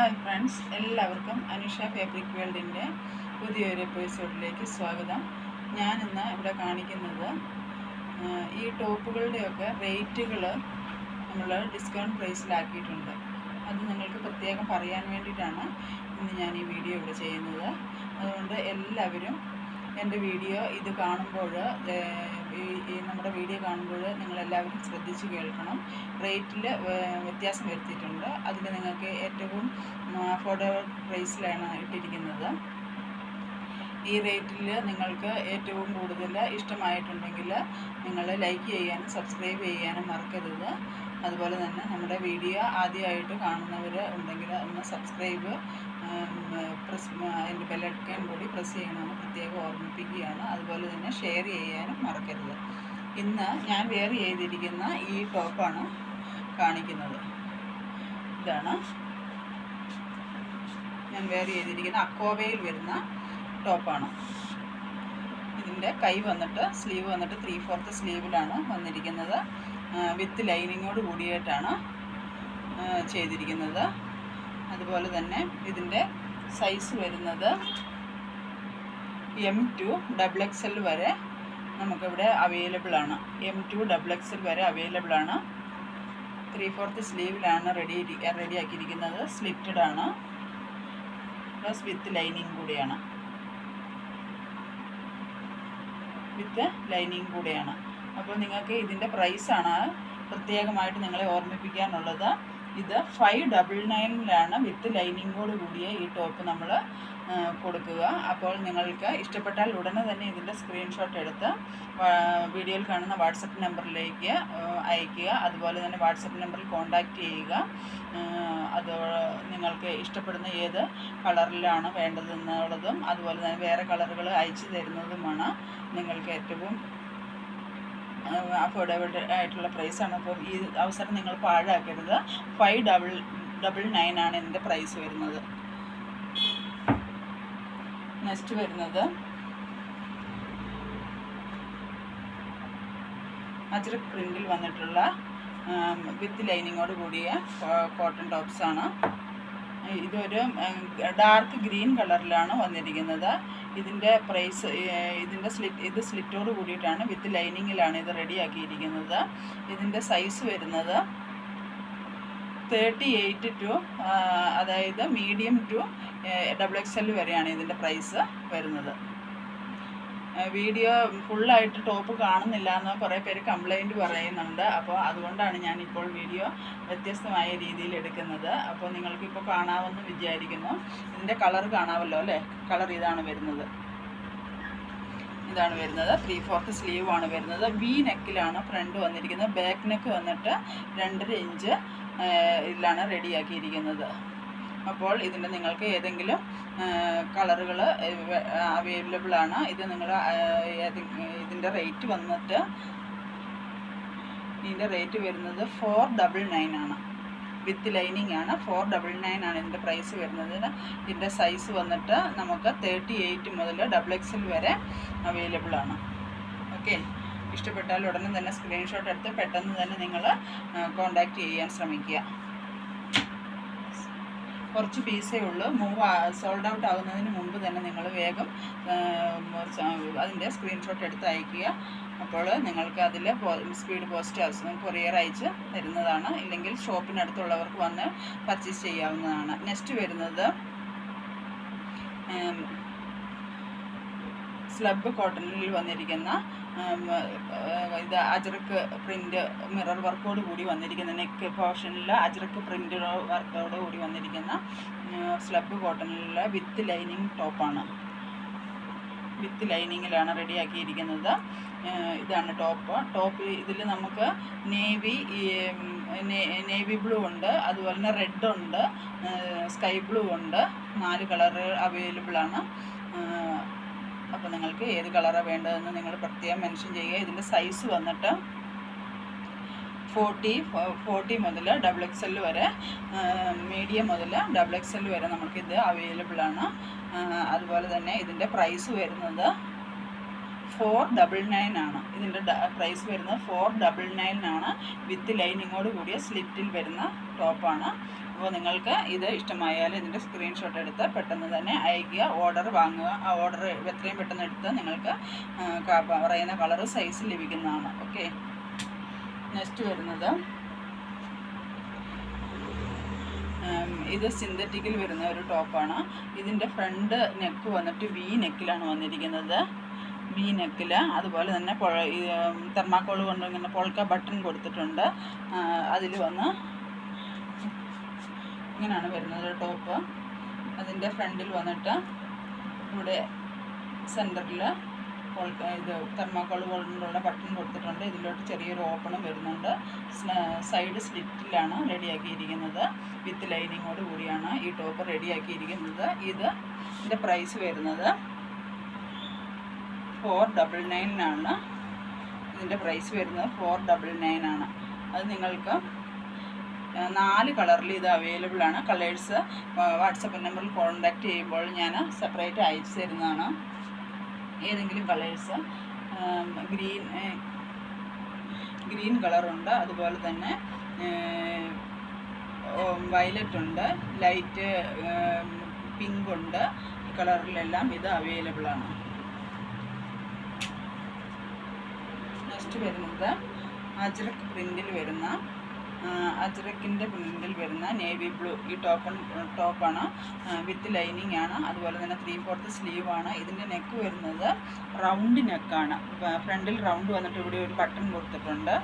Hi friends, എല്ലാവർക്കും Anusha fabric വേൾഡിൻ്റെ പുതിയൊരു എപ്പിസോഡിലേക്ക് സ്വാഗതം. ഞാനിന്ന് ഇവിടെ കാണിക്കുന്നത് ഈ ടോപ്പുകളുടെയൊക്കെ റേറ്റുകൾ നമ്മൾ ഡിസ്കൗണ്ട് പ്രൈസിലാക്കിയിട്ടുണ്ട്. അത് നിങ്ങൾക്ക് പ്രത്യേകം പറയാൻ വേണ്ടിയിട്ടാണ് ഇന്ന് ഞാൻ ഈ വീഡിയോ ഇവിടെ ചെയ്യുന്നത്. അതുകൊണ്ട് എല്ലാവരും എൻ്റെ വീഡിയോ ഇത് കാണുമ്പോൾ നമ്മുടെ വീഡിയോ കാണുമ്പോൾ നിങ്ങളെല്ലാവരും ശ്രദ്ധിച്ച് കേൾക്കണം. റേറ്റിൽ വ്യത്യാസം വരുത്തിയിട്ടുണ്ട്. അതിൽ നിങ്ങൾക്ക് ഏറ്റവും അഫോർഡബിൾ പ്രൈസിലാണ് ഇട്ടിരിക്കുന്നത്. ഈ റേറ്റിൽ നിങ്ങൾക്ക് ഏറ്റവും കൂടുതൽ ഇഷ്ടമായിട്ടുണ്ടെങ്കിൽ നിങ്ങൾ ലൈക്ക് ചെയ്യാനും സബ്സ്ക്രൈബ് ചെയ്യാനും മറക്കരുത്. അതുപോലെ തന്നെ നമ്മുടെ വീഡിയോ ആദ്യമായിട്ട് കാണുന്നവർ ഉണ്ടെങ്കിൽ ഒന്ന് സബ്സ്ക്രൈബ് അതിൻ്റെ ബെല്ലൈക്കൺ കൂടി പ്രസ് ചെയ്യണമെന്ന് പ്രത്യേകം ഓർമ്മിപ്പിക്കുകയാണ്. അതുപോലെ തന്നെ ഷെയർ ചെയ്യാനും മറക്കരുത്. ഇന്ന് ഞാൻ വെയർ ചെയ്തിരിക്കുന്ന ഈ ടോപ്പാണ് കാണിക്കുന്നത്. ഇതാണ് ഞാൻ വെയർ ചെയ്തിരിക്കുന്ന അക്കോവയിൽ വരുന്ന ടോപ്പാണ്. ഇതിൻ്റെ കൈ വന്നിട്ട് സ്ലീവ് വന്നിട്ട് 3/4 സ്ലീവിലാണ് വന്നിരിക്കുന്നത്. വിത്ത് ലൈനിങ്ങോട് കൂടിയിട്ടാണ് ചെയ്തിരിക്കുന്നത്. അതുപോലെ തന്നെ ഇതിൻ്റെ സൈസ് വരുന്നത് M2 XXL വരെ നമുക്കിവിടെ അവൈലബിൾ ആണ്. M2 XXL വരെ അവൈലബിൾ ആണ്. 3/4 സ്ലീവിലാണ് റെഡിയാക്കിയിരിക്കുന്നത്. സ്ലിറ്റഡ് ആണ്, പ്ലസ് വിത്ത് ലൈനിങ് കൂടിയാണ്. അപ്പോൾ നിങ്ങൾക്ക് ഇതിൻ്റെ പ്രൈസാണ് പ്രത്യേകമായിട്ട് നിങ്ങളെ ഓർമ്മിപ്പിക്കാനുള്ളത്. ഇത് 599 വിത്ത് ലൈനിങ്ങോട് കൂടിയ ഈ ടോപ്പ് നമ്മൾ കൊടുക്കുക. അപ്പോൾ നിങ്ങൾക്ക് ഇഷ്ടപ്പെട്ടാൽ ഉടനെ തന്നെ ഇതിൻ്റെ സ്ക്രീൻഷോട്ട് എടുത്ത് വീഡിയോയിൽ കാണുന്ന വാട്സപ്പ് നമ്പറിലേക്ക് അയയ്ക്കുക. അതുപോലെ തന്നെ വാട്സപ്പ് നമ്പറിൽ കോൺടാക്റ്റ് ചെയ്യുക. അത് നിങ്ങൾക്ക് ഇഷ്ടപ്പെടുന്ന ഏത് കളറിലാണ് വേണ്ടതെന്നുള്ളതും അതുപോലെ തന്നെ വേറെ കളറുകൾ അയച്ചു തരുന്നതുമാണ് നിങ്ങൾക്ക് ഏറ്റവും അഫോർഡബിൾ ആയിട്ടുള്ള പ്രൈസാണ്. അപ്പോൾ ഈ അവസരം നിങ്ങൾ പാഴാക്കരുത്. 599 ആണ് എൻ്റെ പ്രൈസ് വരുന്നത്. നെക്സ്റ്റ് വരുന്നത് അജ്രക് പ്രിൻറ്റിൽ വന്നിട്ടുള്ള വിത്ത് ലൈനിങ്ങോട് കൂടിയ കോട്ടൺ ടോപ്സാണ്. ഇതൊരു ഡാർക്ക് ഗ്രീൻ കളറിലാണ് വന്നിരിക്കുന്നത്. ഇതിൻ്റെ പ്രൈസ് ഇത് സ്ലിറ്റോട് കൂടിയിട്ടാണ് വിത്ത് ലൈനിങ്ങിലാണ് ഇത് റെഡിയാക്കിയിരിക്കുന്നത്. ഇതിൻ്റെ സൈസ് വരുന്നത് 38 ടു അതായത് മീഡിയം ടു XXL വരെയാണ് ഇതിൻ്റെ പ്രൈസ് വരുന്നത്. വീഡിയോ ഫുള്ളായിട്ട് ടോപ്പ് കാണുന്നില്ല എന്ന് കുറേ പേര് കംപ്ലൈൻറ്റ് പറയുന്നുണ്ട്. അപ്പോൾ അതുകൊണ്ടാണ് ഞാനിപ്പോൾ വീഡിയോ വ്യത്യസ്തമായ രീതിയിൽ എടുക്കുന്നത്. അപ്പോൾ നിങ്ങൾക്കിപ്പോൾ കാണാമെന്ന് വിചാരിക്കുന്നു. ഇതിൻ്റെ കളർ കാണാമല്ലോ അല്ലേ? കളർ ഇതാണ് വരുന്നത്. 3/4 സ്ലീവാണ് വരുന്നത്. വി നെക്കിലാണ് ഫ്രണ്ട് വന്നിരിക്കുന്നത്. ബാക്ക് നെക്ക് വന്നിട്ട് 2.5 ഇഞ്ച് ഇതിലാണ് റെഡിയാക്കിയിരിക്കുന്നത്. അപ്പോൾ ഇതിൻ്റെ നിങ്ങൾക്ക് ഏതെങ്കിലും കളറുകൾ അവൈലബിൾ ആണ്. ഇത് നിങ്ങൾ ഇതിൻ്റെ റേറ്റ് വരുന്നത് 499 ആണ്. വിത്ത് ലൈനിങ് ആണ്. 499 ആണ് ഇതിൻ്റെ പ്രൈസ് വരുന്നത്. ഇതിൻ്റെ സൈസ് വന്നിട്ട് നമുക്ക് 38 മുതൽ XXL വരെ അവൈലബിൾ ആണ്. ഓക്കെ, ഇഷ്ടപ്പെട്ടാൽ ഉടനെ തന്നെ സ്ക്രീൻഷോട്ട് എടുത്ത് പെട്ടെന്ന് തന്നെ നിങ്ങൾ കോൺടാക്റ്റ് ചെയ്യാൻ ശ്രമിക്കുക. കുറച്ച് പീസേ ഉള്ളൂ. സോൾഡ് ഔട്ട് ആകുന്നതിന് മുമ്പ് തന്നെ നിങ്ങൾ വേഗം അതിൻ്റെ സ്ക്രീൻഷോട്ട് എടുത്ത് അയയ്ക്കുക. അപ്പോൾ നിങ്ങൾക്ക് അതിൽ സ്പീഡ് പോസ്റ്റ് കൊറിയർ അയച്ച് തരുന്നതാണ്. ഇല്ലെങ്കിൽ ഷോപ്പിനടുത്തുള്ളവർക്ക് വന്ന് പർച്ചേസ് ചെയ്യാവുന്നതാണ്. നെക്സ്റ്റ് വരുന്നത് സ്ലബ് കോട്ടണിൽ വന്നിരിക്കുന്ന ഇത് അജ്രക്ക് പ്രിൻ്റ് മിറർ വർക്കോട് കൂടി വന്നിരിക്കുന്ന നെക്ക് പോർഷനിൽ അജ്രക്ക് പ്രിൻ്റ് വർക്കോട് കൂടി വന്നിരിക്കുന്ന സ്ലബ് കോട്ടണിലുള്ള വിത്ത് ലൈനിങ് ടോപ്പാണ്. വിത്ത് ലൈനിങ്ങിലാണ് റെഡിയാക്കിയിരിക്കുന്നത്. ഇതാണ് ടോപ്പ്. ഇതിൽ നമുക്ക് നേവി ബ്ലൂ ഉണ്ട്, അതുപോലെ തന്നെ റെഡ് ഉണ്ട്, സ്കൈ ബ്ലൂ ഉണ്ട്. 4 കളറ് അവൈലബിൾ ആണ്. അപ്പോൾ നിങ്ങൾക്ക് ഏത് കളറാണ് വേണ്ടതെന്ന് നിങ്ങൾ പ്രത്യേകം മെൻഷൻ ചെയ്യുക. ഇതിൻ്റെ സൈസ് വന്നിട്ട് 40 മുതൽ XXL വരെ, മീഡിയം മുതൽ XXL വരെ നമുക്കിത് അവൈലബിൾ ആണ്. അതുപോലെ തന്നെ ഇതിൻ്റെ പ്രൈസ് വരുന്നത് 499 ആണ്. ഇതിൻ്റെ പ്രൈസ് വരുന്നത് 499 ആണ്. വിത്ത് ലൈനിങ്ങോട് കൂടിയ സ്ലിറ്റിൽ വരുന്ന ടോപ്പാണ്. അപ്പോൾ നിങ്ങൾക്ക് ഇത് ഇഷ്ടമായാൽ ഇതിൻ്റെ സ്ക്രീൻഷോട്ട് എടുത്ത് പെട്ടെന്ന് തന്നെ അയയ്ക്കുക, ഓർഡർ വാങ്ങുക. ആ ഓർഡർ എത്രയും പെട്ടെന്ന് എടുത്ത് നിങ്ങൾക്ക് പറയുന്ന കളറ് സൈസ് ലഭിക്കുന്നതാണ്. ഓക്കെ, നെക്സ്റ്റ് വരുന്നത് ഇത് സിന്തറ്റിക്കിൽ വരുന്ന ഒരു ടോപ്പാണ്. ഇതിൻ്റെ ഫ്രണ്ട് നെക്ക് വന്നിട്ട് വി നെക്കിലാണ് വന്നിരിക്കുന്നത്. വി നെക്കിൽ അതുപോലെ തന്നെ തെർമാക്കോൾ കൊണ്ട് ഇങ്ങനെ പോൾക്ക ബട്ടൺ കൊടുത്തിട്ടുണ്ട്. അതിൽ വന്ന് ഇങ്ങനെയാണ് വരുന്നത് ടോപ്പ്. അതിൻ്റെ ഫ്രണ്ടിൽ വന്നിട്ട് ഇവിടെ സെൻറ്ററിൽ ഇത് തെർമാക്കോൾ കൊണ്ടുള്ള ബട്ടൺ കൊടുത്തിട്ടുണ്ട്. ഇതിലോട്ട് ചെറിയൊരു ഓപ്പണും വരുന്നുണ്ട്. സൈഡ് സ്ലിറ്റിലാണ് റെഡിയാക്കിയിരിക്കുന്നത്. വിത്ത് ലൈനിങ്ങോട് കൂടിയാണ് ഈ ടോപ്പ് റെഡിയാക്കിയിരിക്കുന്നത്. ഇതിൻ്റെ പ്രൈസ് വരുന്നത് 499 ആണ്. ഇതിൻ്റെ പ്രൈസ് വരുന്നത് 499 ആണ്. അത് നിങ്ങൾക്ക് 4 കളറിൽ ഇത് അവൈലബിൾ ആണ്. കളേഴ്സ് വാട്സപ്പ് നമ്പറിൽ കോൺടാക്റ്റ് ചെയ്യുമ്പോൾ ഞാൻ സെപ്പറേറ്റ് അയച്ചു തരുന്നതാണ്. ഏതെങ്കിലും കളേഴ്സ് ഗ്രീൻ കളറുണ്ട്, അതുപോലെ തന്നെ വയലറ്റ് ഉണ്ട്, ലൈറ്റ് പിങ്ക് ഉണ്ട്. ഈ കളറിലെല്ലാം ഇത് അവൈലബിൾ ആണ്. നെക്സ്റ്റ് വരുന്നത് അജ്രക് പ്രിൻറ്റിൽ വരുന്ന അജ്രക്കിൻ്റെ പ്രിൻറ്റിൽ വരുന്ന നേവി ബ്ലൂ ഈ ടോപ്പാണ്. വിത്ത് ലൈനിങ് ആണ്. അതുപോലെ തന്നെ 3/4 സ്ലീവാണ്. ഇതിൻ്റെ നെക്ക് വരുന്നത് റൗണ്ട് നെക്കാണ്. ഫ്രണ്ടിൽ റൗണ്ട് വന്നിട്ട് ഇവിടെ ഒരു ബട്ടൺ കൊടുത്തിട്ടുണ്ട്.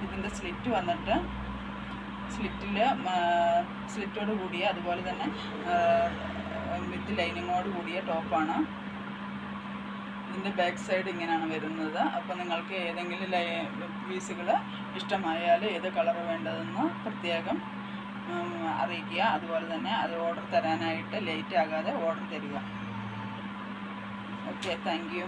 ഇതിൻ്റെ സ്ലിറ്റ് വന്നിട്ട് സ്ലിറ്റോട് കൂടിയ അതുപോലെ തന്നെ വിത്ത് ലൈനിങ്ങോട് കൂടിയ ടോപ്പാണ്. ഇതിൻ്റെ ബാക്ക് സൈഡ് ഇങ്ങനെയാണ് വരുന്നത്. അപ്പോൾ നിങ്ങൾക്ക് ഏതെങ്കിലും പീസുകൾ ഇഷ്ടമായാൽ ഏത് കളർ വേണ്ടതെന്ന് പ്രത്യേകം അറിയിക്കുക. അതുപോലെ തന്നെ അത് ഓർഡർ തരാനായിട്ട് ലേറ്റ് ആകാതെ ഓർഡർ തരിക. Okay, thank you.